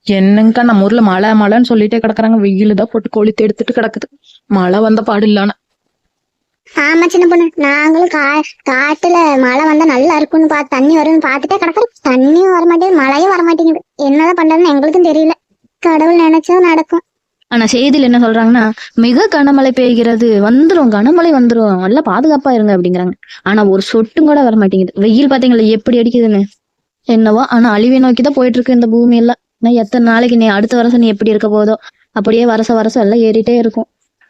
என்னங்கக்கா நம்ம ஊர்ல மழை மழைன்னு சொல்லிட்டே கிடக்குறாங்க. வெயிலு தான் போட்டு கொளுத்தி எடுத்துட்டு கிடக்குது. மழை வந்த பாடு இல்லான. ஆமா சின்ன பொண்ணு, நாங்களும் காட்டுல மழை வந்தா நல்லா இருக்கும்னு பார்த்து தண்ணி வரும்னு பார்த்துட்டே கிடக்குறோம். தண்ணியும் வரமாட்டேங்குது, மழையும் வரமாட்டேங்குது. என்னதான் பண்றதுன்னு எங்களுக்கும் தெரியல. கடவுள் நினைச்சதும் நடக்கும். ஆனா செய்தியில என்ன சொல்றாங்கன்னா, மிக கனமழை பெய்கிறது, வந்துரும் கனமழை வந்துரும், நல்லா பாதுகாப்பா இருங்க அப்படிங்கிறாங்க. ஆனா ஒரு சொட்டும் கூட வர மாட்டேங்குது. வெயில் பாத்தீங்களா எப்படி அடிக்குதுன்னு. என்னவோ ஆனா அழிவை நோக்கிதான் போயிட்டு இருக்கு இந்த பூமி எல்லாம். நான் எத்தனை நாளைக்கு நீ அடுத்த வருஷம் நீ எப்படி இருக்க போதோ அப்படியே வருஷம் வருஷம் எல்லாம் ஏறிட்டே இருக்கும்.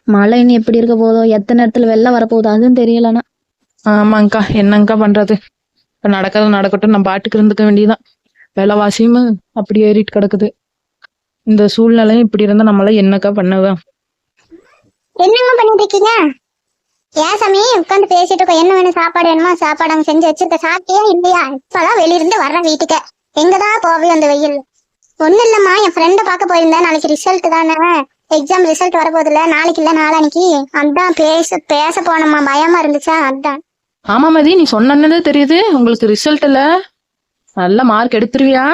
மழை நீ எப்படி இருக்க போதோ, எத்தனை நேரத்துல வெள்ளம் வரப்போகுதோ அதுவும் தெரியலனா. ஆமாங்கக்கா, என்னங்கக்கா பண்றது? இப்ப நடக்கிறது நடக்கட்டும், நம்ம பாட்டுக்கு இருந்துக்க வேண்டியதான். விலைவாசியும் அப்படி ஏறிட்டு கிடக்குது. இந்த சூழ்நிலையும் இப்படி இருந்தா நம்மளால என்னக்கா பண்ணுவேன்? என்னங்க பண்ணிட்டு இருக்கீங்க? ஏன் சாமி உட்காந்து பேசிட்டு இருக்கோம். என்ன வேணும்? சாப்பாடு வேணுமா? சாப்பாடு அங்க செஞ்சு வச்சிருக்க. சாப்பிட்டியா இல்லையா? இப்பதான் வெளியிருந்து வர்றேன் வீட்டுக்கு. எங்கதான் போவே அந்த வெயில்? ஒண்ணு இல்லம்மா, என் ஃப்ரெண்ட பாக்க போயிருந்தேன். நாளைக்கு ரிசல்ட் தானே, எக்ஸாம் ரிசல்ட் வரப்போகுது இல்ல, நாளைக்கு இல்ல நாளானிக்கு. அதான் பேச போனோம்மா, பயமா இருந்துச்சா அதான். ஆமா மதி, நீ சொன்னதே தெரியுது. உங்களுக்கு ரிசல்ட் இல்ல, நல்ல மார்க் எடுத்துருவியா?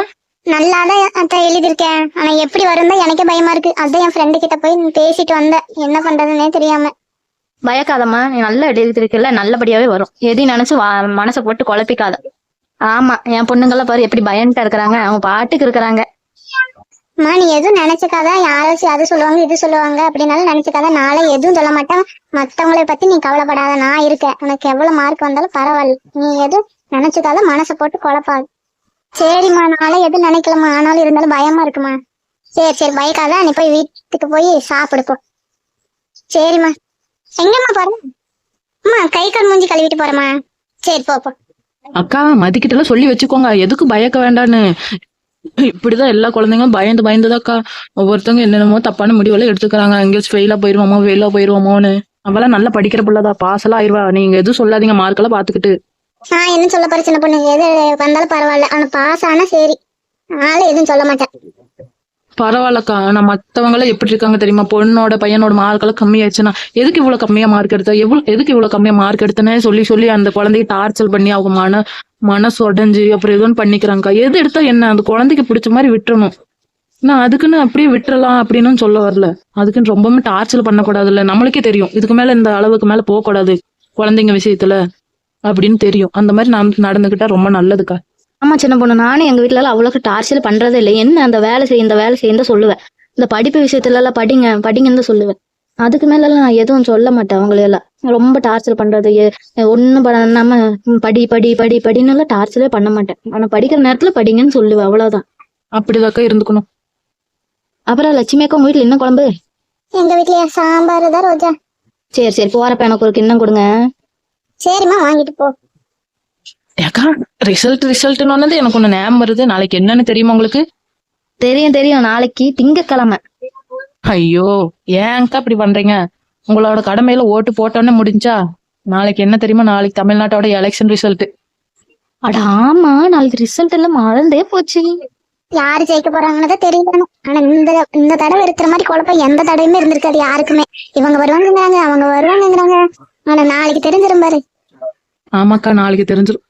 நல்லாதான் எழுதிருக்கேன். ஆனா எப்படி வரும் தான் எனக்கே பயமா இருக்கு. அதான் என் ஃப்ரெண்டு கிட்ட போய் பேசிட்டு வந்தேன், என்ன பண்றதுன்னே தெரியாம. பயக்காதம்மா, நீ நல்லா எழுதிருக்கல, நல்லபடியாவே வரும். எதையும் நினைச்சு மனசை போட்டு குழப்பிக்காத. ஆமா, என் பொண்ணுங்கெல்லாம் பாரு எப்படி பயன்ட்டு இருக்கிறாங்க, அவங்க பாட்டுக்கு இருக்கிறாங்க. அம்மா நீ எதுவும் நினைச்சுக்காத. யாராச்சும் அது சொல்லுவாங்க இது சொல்லுவாங்க அப்படின்னாலும் நினைச்சுக்காத. நாளை எதுவும் சொல்ல மாட்டேன். மத்தவங்களை பத்தி நீ கவலைப்படாத, நான் இருக்கேன். உனக்கு எவ்வளவு மார்க் வந்தாலும் பரவாயில்ல. நீ எதுவும் நினைச்சுக்காத, மனசை போட்டு குழப்பாது. சரிம்மா, நாளை எதுவும் நினைக்கலமா, ஆனாலும் இருந்தாலும் பயமா இருக்குமா. சரி பயக்காத, நீ போய் வீட்டுக்கு போய் சாப்பிடுப்போ. சரிம்மா. எங்கம்மா போற? அம்மா கை கால் மூஞ்சி கழுவிட்டு போறேம்மா. சரி போ. அக்கா, மதிக்கிட்ட எல்லாம் சொல்லி வச்சுக்கோங்க, எதுக்கு பயக்க வேண்டான்னு. இப்படிதான் எல்லா குழந்தைங்களும் பயந்துதாக்கா ஒவ்வொருத்தவங்க என்னென்னமோ தப்பான முடிவெல்லாம் எடுத்துக்கிறாங்க. எங்கேயாச்சும் ஃபெயிலா போயிருவோமோன்னு. அவெல்லாம் நல்லா படிக்கிற பிள்ளைதா, பாஸ் எல்லாம் ஆயிருவா. நீங்க எதுவும் சொல்லாதீங்க, மார்க் எல்லாம் பாத்துக்கிட்டு. நான் என்ன சொல்ல போற சின்ன பொண்ணு, எது வந்தாலும் பரவாயில்ல. ஆனா பாஸ் ஆனா சரி, அதனால எதுவும் சொல்ல மாட்டேன். பரவாயில்லக்கா, ஆனா மத்தவங்க எல்லாம் எப்படி இருக்காங்க தெரியுமா? பொண்ணோட பையனோட மார்க் எல்லாம் கம்மியாச்சுன்னா எதுக்கு இவ்வளவு கம்மியா மார்க் எடுத்த, எதுக்கு இவ்வளவு கம்மியா மார்க் எடுத்தனே சொல்லி அந்த குழந்தைய டார்ச்சர் பண்ணி அவங்க மனசு உடஞ்சு அப்புறம் எதுவும் பண்ணிக்கிறாங்க. எது எடுத்தா என்ன, அந்த குழந்தைக்கு பிடிச்ச மாதிரி விட்டுறணும். நான் அதுக்குன்னு அப்படியே விட்டுறலாம் அப்படின்னு சொல்ல வரல. அதுக்குன்னு ரொம்பவுமே டார்ச்சர் பண்ணக்கூடாதுல்ல. நம்மளுக்கே தெரியும் இதுக்கு மேல இந்த அளவுக்கு மேல போக கூடாது குழந்தைங்க விஷயத்துல அப்படின்னு தெரியும். அந்த மாதிரி நடந்துகிட்டா ரொம்ப நல்லதுக்கா. ஆமா சின்ன பொண்ணு, நானும் எங்க வீட்டுல எல்லாம் அவ்வளவு டார்ச்சர் பண்றதே இல்லை. என்ன அந்த வேலை செய்ய இந்த வேலை செய்ய சொல்லுவேன். இந்த படிப்பு விஷயத்துல எல்லாம் படிங்கன்னு தான் சொல்லுவேன். அதுக்கு மேல எல்லாம் நான் எதுவும் சொல்ல மாட்டேன். அவங்களையெல்லாம் ரொம்ப டார்ச்சர் பண்றது, ஒண்ணும் பண்ணாம படின்னு எல்லாம் டார்ச்சரே பண்ண மாட்டேன். ஆனா படிக்கிற நேரத்துல படிங்கன்னு சொல்லுவேன், அவ்வளவுதான். அப்படிதாக்கா இருந்துக்கணும். அப்புறம் லட்சுமி அக்கா, உங்க வீட்டுல என்ன குழம்பு? எங்க வீட்லயா? சாம்பார் தான் ரோஜா. சரி போறப்ப எனக்கு ஒரு கிண்ணம் கொடுங்க. சரிம்மா, வாங்கிட்டு போ. ஏக்கா, ரிசல்ட்னு வந்தது எனக்கு ஒண்ணு ஞாபகம் வருது. நாளைக்கு என்னன்னு தெரியுமா உங்களுக்கு? தெரியும், நாளைக்கு திங்கக்கிழமை. ஐயோ, ஏன்க்கா இப்படி பண்றீங்க? உங்களோட கடமையில ஓட்டு போட்டோன்னே முடிஞ்சா? நாளைக்கு என்ன தெரியுமா? நாளைக்கு தமிழ்நாட்டோட எலெக்ஷன் ரிசல்ட். அட ஆமா, நாளைக்கு ரிசல்ட் எல்லாம் மறந்தே போச்சு. யாரு ஜெயிக்க போறாங்கன்னு தெரியல. ஆனா இந்த தடவை இருக்கிற மாதிரி குழப்பம் எந்த தடவையுமே இருந்திருக்காது யாருக்குமே. இவங்க வருவாங்கிறாங்க, அவங்க வருவாங்கிறாங்க. ஆனா நாளைக்கு தெரிஞ்சிரும் பாரு. ஆமாக்கா, நாளைக்கு தெரிஞ்சிரும்.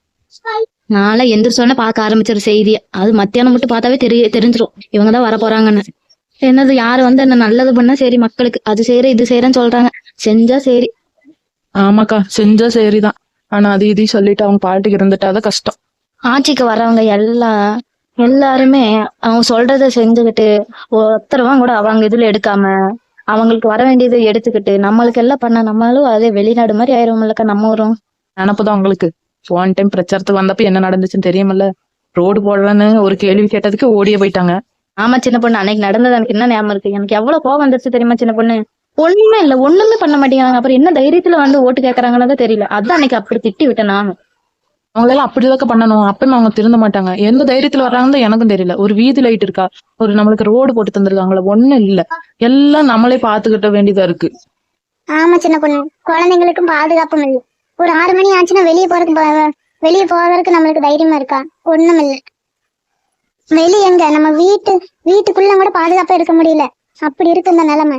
நாளை எந்திரிச்சோன்னே பார்க்க ஆரம்பிச்சிரு செய்திய. அது மத்தியானம் மட்டும் பார்த்தாவே தெரிஞ்சிரும் இவங்கதான் வர போறாங்கன்னு. என்னது, யாரு வந்து என்ன நல்லது பண்ணா சரி, மக்களுக்கு அது செய்யற இது செய்யறேன்னு சொல்றாங்க. செஞ்சா சரி. ஆமாக்கா, செஞ்சா சரிதான். ஆனா அது இதையும் சொல்லிட்டு அவங்க பாட்டுக்கு இருந்துட்டாதான் கஷ்டம். ஆட்சிக்கு வர்றவங்க எல்லாருமே அவங்க சொல்றத செஞ்சுக்கிட்டு ஒருத்தரவா கூட அவங்க இதுல எடுக்காம அவங்களுக்கு வர வேண்டியதை எடுத்துக்கிட்டு நம்மளுக்கு எல்லாம் பண்ண, நம்மளும் அதே வெளிநாடு மாதிரி ஆயிரும். நம்ம ஊரும் நினப்புதான் அவங்களுக்கு. போன டைம் பிரச்சாரத்துக்கு வந்தப்ப என்ன நடந்துச்சுன்னு தெரியுமில்ல? ரோடு போடலன்னு ஒரு கேள்வி கேட்டதுக்கு ஓடியே போயிட்டாங்க. ஆமா சின்ன பொண்ணு, அன்னைக்கு நடந்தது எனக்கு என்ன ஞாபகம் இருக்கு. எனக்கு எவ்வளவு கோவம் வந்துருச்சு தெரியுமா சின்ன பொண்ணு. ஒண்ணுமே பண்ண மாட்டேங்கிறாங்க. அப்புறம் என்ன தைரியத்துல வந்து ஓட்டு கேட்கறாங்கன்னு தெரியல. அதான் அன்னைக்கு அப்படி திட்டி விட்டேன் நானும். அவங்களெல்லாம் அப்படிதாக்க பண்ணணும். அப்பயும் அவங்க திருந்த மாட்டாங்க. எந்த தைரியத்துல வர்றாங்கன்னு எனக்கும் தெரியல. ஒரு வீதி லைட் இருக்கா, ஒரு நம்மளுக்கு ரோடு போட்டு தந்திருக்காங்களா? ஒண்ணும் இல்ல. எல்லாம் நம்மளே பாத்துக்கிட்ட வேண்டியதா இருக்கு. ஆமா சின்ன பொண்ணு, குழந்தைங்களுக்கும் பாதுகாப்பும் இல்லை. ஒரு 6 மணி ஆச்சுன்னா வெளியே போறதுக்கு நம்மளுக்கு தைரியமா இருக்கா? ஒண்ணும் இல்லை. வெளியே எங்க, நம்ம வீட்டுக்குள்ள கூட பாதுகாப்பா இருக்க முடியல. அப்படி இருக்கு இந்த நிலைமை.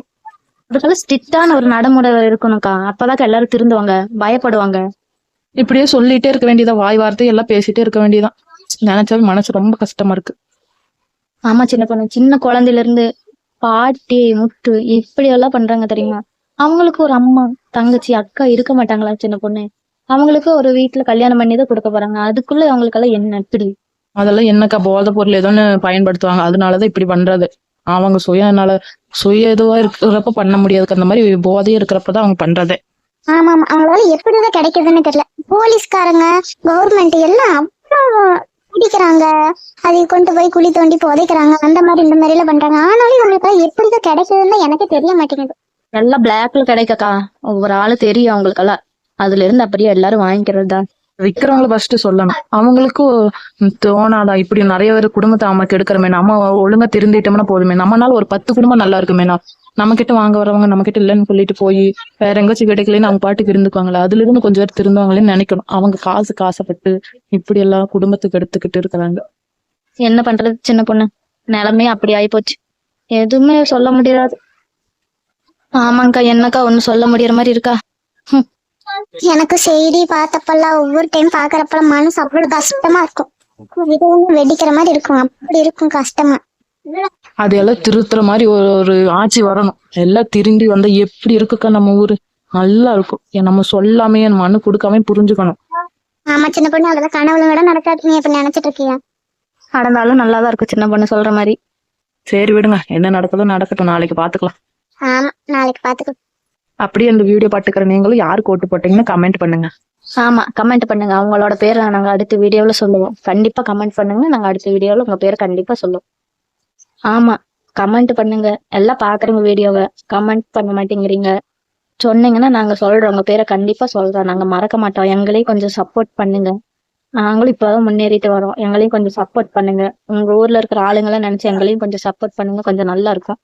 அதுக்காக ஸ்ட்ரிக்டான ஒரு நடைமுறை இருக்கணும்க்கா. அப்பதான் எல்லாரும் திருந்துவாங்க, பயப்படுவாங்க. இப்படியே சொல்லிட்டே இருக்க வேண்டியதா, வாய் வார்த்தை எல்லாம் பேசிட்டே இருக்க வேண்டியதான். நினைச்சாலும் மனசு ரொம்ப கஷ்டமா இருக்கு. ஆமா சின்ன பொண்ணு, சின்ன குழந்தையில இருந்து பாட்டி முட்டு இப்படி எல்லாம் பண்றாங்க தெரியுமா? அவங்களுக்கு ஒரு அம்மா தங்கச்சி அக்கா இருக்க மாட்டாங்களா சின்ன பொண்ணு? அவங்களுக்கு ஒரு வீட்டுல கல்யாணம் பண்ணி தான் கொடுக்க போறாங்க, அதுக்குள்ள அவங்களுக்கெல்லாம் என்ன இப்படி? அதெல்லாம் என்னக்கா போதை பொருள் ஏதோன்னு பயன்படுத்துவாங்க, அதனாலதான் இப்படி பண்றது. அவங்க சுய இதுவா இருக்கிறப்ப பண்ண முடியாதுக்கு, அந்த மாதிரி போதையா இருக்கிறப்பதான் அவங்க பண்றதே. ஆமா ஆமா, அவங்களால எப்படிதான் கிடைக்குதுன்னு தெரியல. போலீஸ்காரங்க கவர்மெண்ட் எல்லாம் அவ்வளவு பிடிக்கிறாங்க, அதை கொண்டு போய் குழி தோண்டி புதைக்கிறாங்க, அந்த மாதிரி இந்த மாதிரி எல்லாம் பண்றாங்க. ஆனாலும் இவங்களுக்கு எப்படிதான் கிடைக்குதுன்னு எனக்கு தெரிய மாட்டேங்குது. எல்லாம் பிளாக்ல கிடைக்கக்கா, ஒவ்வொரு ஆளு தெரியும் அவங்களுக்கெல்லாம், அதுல இருந்து அப்படியே எல்லாரும் வாங்கிக்கிறது தான். விக்கிறவங்கள ஃபர்ஸ்ட் சொல்லணும். அவங்களுக்கும் தோணாதா இப்படி நிறைய பேர் குடும்பத்தை நமக்கு எடுக்கிறமே, நம்ம ஒழுங்கா திருந்திட்டோம்னா போதுமே, நம்மனால ஒரு 10 குடும்பம் நல்லா இருக்குமேனா. நம்ம கிட்ட வாங்க வரவங்க நம்ம கிட்ட இல்லைன்னு சொல்லிட்டு போய் வேற எங்கேயாச்சும் கிடைக்கலன்னு அவங்க பாட்டுக்கு இருந்துக்குவாங்களா, அதுல இருந்து கொஞ்சம் பேர் திருந்துவாங்களேன்னு நினைக்கணும். அவங்க காசப்பட்டு இப்படி எல்லாம் குடும்பத்துக்கு எடுத்துக்கிட்டு இருக்கிறாங்க. என்ன பண்றது சின்ன பொண்ணு, நிலைமை அப்படி ஆயிப்போச்சு, எதுவுமே சொல்ல முடியாது. ஆமாங்கக்கா, என்னக்கா ஒண்ணும் சொல்ல முடியற மாதிரி இருக்கா? எனக்கு செய்தி பார்த்தப்பெல்லாம் ஒவ்வொரு டைம் பாக்குறப்பெல்லாம் மனசு அவ்வளவு கஷ்டமா இருக்கும். இது வெடிக்கிற மாதிரி இருக்கும், அப்படி இருக்கும் கஷ்டமா. அதையெல்லாம் திருத்துற மாதிரி ஒரு ஆட்சி வரணும். எல்லாம் திரும்பி வந்தா எப்படி இருக்குக்கா நம்ம ஊரு, நல்லா இருக்கும். நம்ம சொல்லாமே மனு கொடுக்காம புரிஞ்சுக்கணும். ஆமா சின்ன பொண்ணு, அவ்வளவுதான் கனவுல விட நடக்காது. நீ இப்ப நினைச்சிட்டு இருக்கியா? நடந்தாலும் நல்லாதான் இருக்கும் சின்ன பொண்ணு சொல்ற மாதிரி. சரி விடுங்க, என்ன நடக்குதோ நடக்கட்டும், நாளைக்கு பாத்துக்கலாம். ஆமா, நாளைக்கு பாத்துக்கோ. அப்படியே அந்த வீடியோ பாத்துக்கிற நீங்களும் யாருக்கு ஓட்டு போட்டீங்கன்னு கமெண்ட் பண்ணுங்க. ஆமா, கமெண்ட் பண்ணுங்க. அவங்களோட பேரை நாங்க அடுத்த வீடியோல சொல்லுவோம். கண்டிப்பா கமெண்ட் பண்ணுங்க, நாங்க அடுத்த வீடியோல உங்க பேரை கண்டிப்பா சொல்லுவோம். ஆமா, கமெண்ட் பண்ணுங்க. எல்லாம் பாக்குறவங்க வீடியோவை கமெண்ட் பண்ண மாட்டேங்கிறீங்க. சொன்னீங்கன்னா நாங்க சொல்றோம், உங்க பேரை கண்டிப்பா சொல்றோம், நாங்க மறக்க மாட்டோம். எங்களையும் கொஞ்சம் சப்போர்ட் பண்ணுங்க. நாங்களும் இப்பதான் முன்னேறிட்டு வரோம், எங்களையும் கொஞ்சம் சப்போர்ட் பண்ணுங்க. உங்க ஊர்ல இருக்கிற ஆளுங்களை நினைச்சு எங்களையும் கொஞ்சம் சப்போர்ட் பண்ணுங்க, கொஞ்சம் நல்லா இருக்கும்.